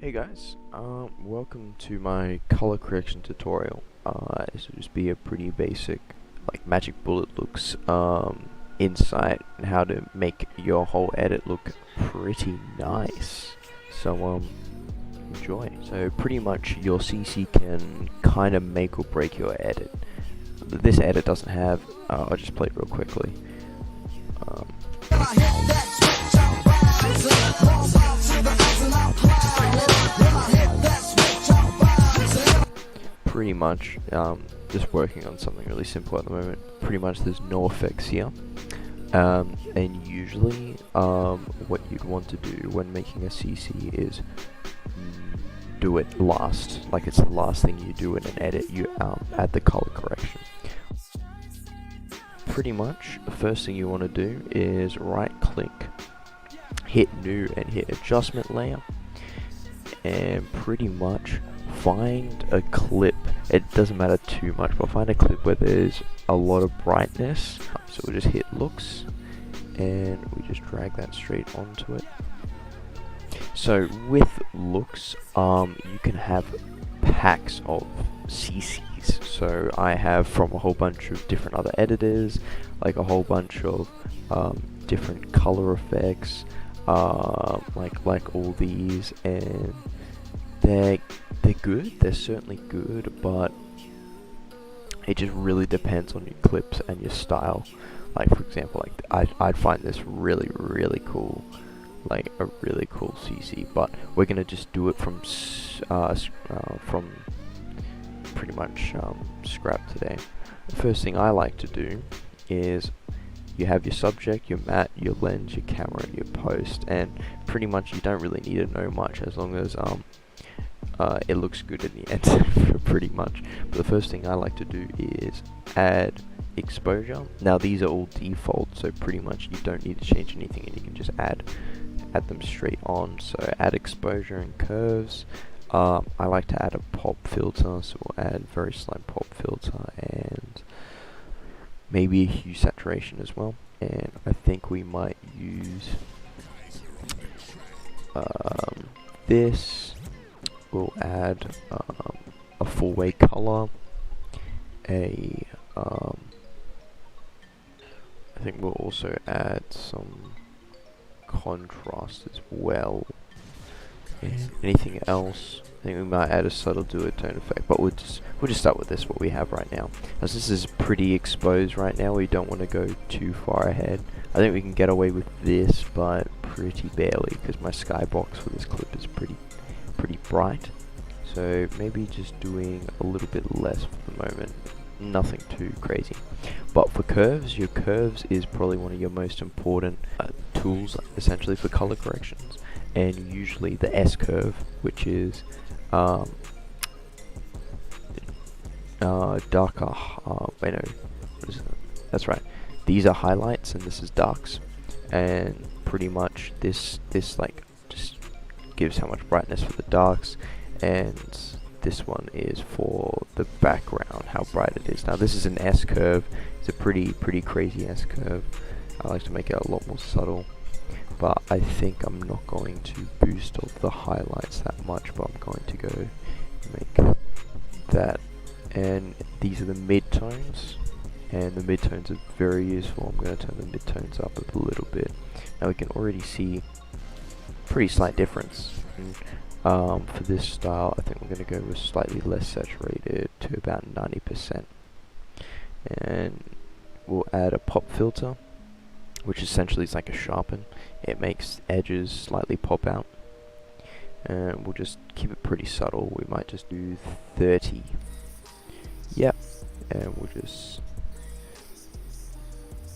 Hey guys, welcome to my color correction tutorial. This will just be a pretty basic, like magic bullet looks, insight on how to make your whole edit look pretty nice. So, enjoy. So pretty much your CC can kind of make or break your edit. This edit doesn't have, I'll just play it real quickly. Pretty much, just working on something really simple at the moment. Pretty much there's no effects here. And usually, what you'd want to do when making a CC is do it last. Like it's the last thing you do in an edit, you add the color correction. Pretty much, the first thing you want to do is right click, hit new and hit adjustment layer. And pretty much find a clip, it doesn't matter too much, but find a clip where there's a lot of brightness. So we'll just hit looks and we just drag that straight onto it. So with looks, you can have packs of CCs. So I have from a whole bunch of different other editors, like a whole bunch of different color effects, like all these, and they're good. They're certainly good, but it just really depends on your clips and your style. Like for example, like I'd find this really cool, like a really cool CC, but we're gonna just do it from pretty much scrap today. The first thing I like to do is you have your subject, your matte, your lens, your camera, your post, and pretty much you don't really need to know much as long as it looks good in the end, pretty much. But the first thing I like to do is add exposure. Now these are all default, so pretty much you don't need to change anything, and you can just add them straight on. So add exposure and curves. I like to add a pop filter, so we'll add very slight pop filter and maybe a hue saturation as well. And I think we might use this. We'll add a four-way color, I think we'll also add some contrast as well. And anything else, I think we might add a subtle duotone effect, but we'll just start with this, what we have right now. As this is pretty exposed right now, we don't want to go too far ahead. I think we can get away with this, but pretty barely, because my skybox for this clip is pretty bright. So maybe just doing a little bit less for the moment, nothing too crazy. But for curves, your curves is probably one of your most important tools essentially for color corrections. And usually the S curve, which is darker, wait no, what is it? That's right, these are highlights and this is darks, and pretty much this like just gives how much brightness for the darks, and this one is for the background, how bright it is. Now this is an S curve, it's a pretty crazy S curve. I like to make it a lot more subtle, but I think I'm not going to boost up the highlights that much, but I'm going to go make that. And these are the midtones, and the midtones are very useful. I'm going to turn the midtones up a little bit. Now we can already see pretty slight difference. And, for this style, I think we're going to go with slightly less saturated to about 90%. And we'll add a pop filter, which essentially is like a sharpen. It makes edges slightly pop out. And we'll just keep it pretty subtle. We might just do 30. Yep. And we'll just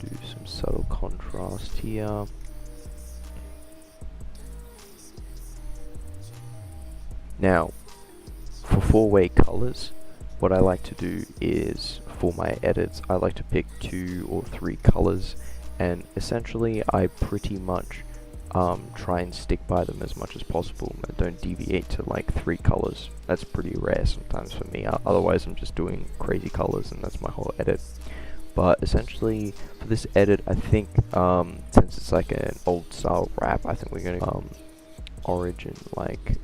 do some subtle contrast here. Now, for four-way colors, what I like to do is, for my edits, I like to pick 2 or 3 colors, and essentially I pretty much try and stick by them as much as possible. I don't deviate to like 3 colors. That's pretty rare sometimes for me. Otherwise I'm just doing crazy colors and that's my whole edit. But essentially for this edit, I think since it's like an old style rap, I think we're going to orange and like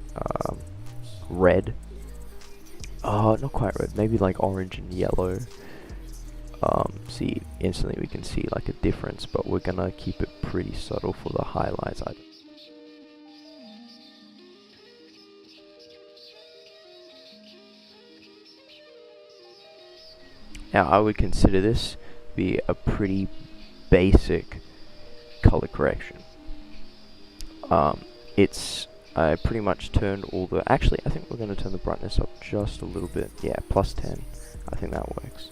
red. Not quite red, maybe like orange and yellow. See, instantly we can see like a difference, but we're gonna keep it pretty subtle for the highlights. Now I would consider this be a pretty basic color correction. I pretty much turned all the, actually I think we're going to turn the brightness up just a little bit. Yeah, +10. I think that works.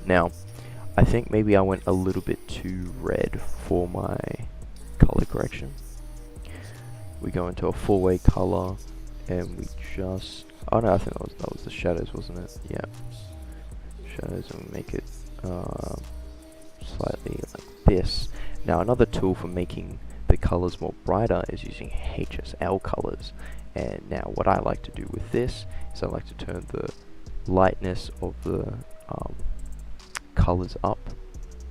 Now, I think maybe I went a little bit too red for my color correction. We go into a 4-way color and we just, oh no, I think that was the shadows, wasn't it? Yeah. Shadows, and we make it slightly like this. Now another tool for making the colors more brighter is using Hsl Colors. And now what I like to do with this is I like to turn the lightness of the colors up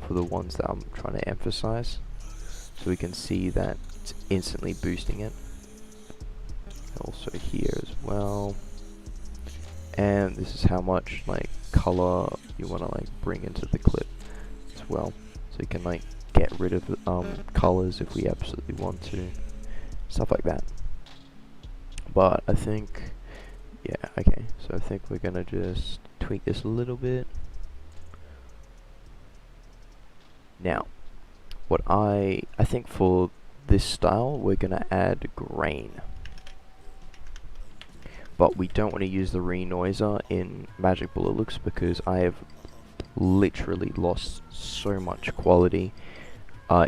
for the ones that I'm trying to emphasize, so we can see that it's instantly boosting it. Also here as well. And this is how much like color you want to like bring into the clip as well, so you can like get rid of colors if we absolutely want to, stuff like that. But I think, yeah, okay, so I think we're gonna just tweak this a little bit. Now, what I think for this style we're gonna add grain, but we don't want to use the renoiser in Magic Bullet Looks because I have literally lost so much quality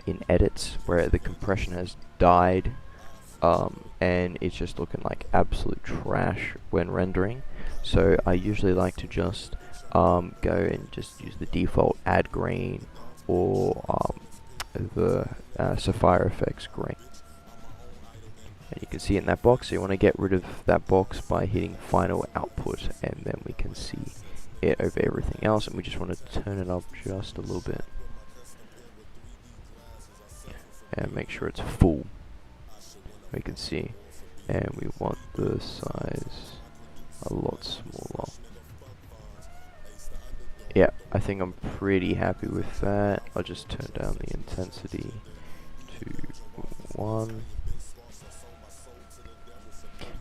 in edits where the compression has died, and it's just looking like absolute trash when rendering. So I usually like to just go and just use the default add grain or the Sapphire Effects grain. And you can see in that box, so you want to get rid of that box by hitting final output, and then we can see it over everything else, and we just want to turn it up just a little bit and make sure it's full. We can see, and we want the size a lot smaller. Yeah, I think I'm pretty happy with that. I'll just turn down the intensity to 1.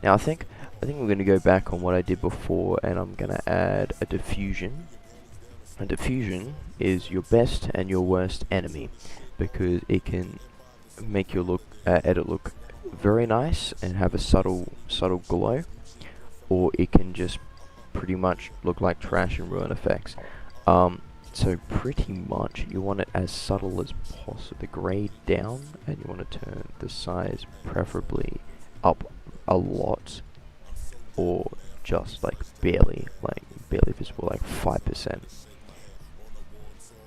Now I think we're going to go back on what I did before, and I'm going to add a diffusion. A diffusion is your best and your worst enemy, because it can make your edit look very nice and have a subtle glow, or it can just pretty much look like trash and ruin effects. So pretty much you want it as subtle as possible, the grade down, and you want to turn the size preferably up a lot, or just like barely visible, like 5%,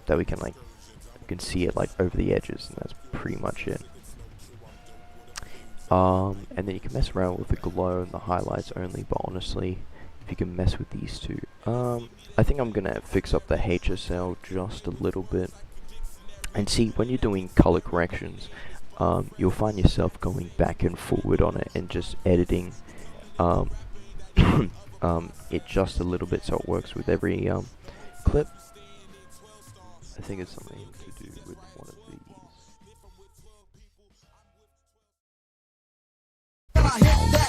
that we can see it like over the edges, and that's pretty much it. And then you can mess around with the glow and the highlights only, but honestly, if you can mess with these two, I think I'm gonna fix up the Hsl just a little bit. And see, when you're doing color corrections, you'll find yourself going back and forward on it and just editing it just a little bit so it works with every clip. I think it's something to do with one of these.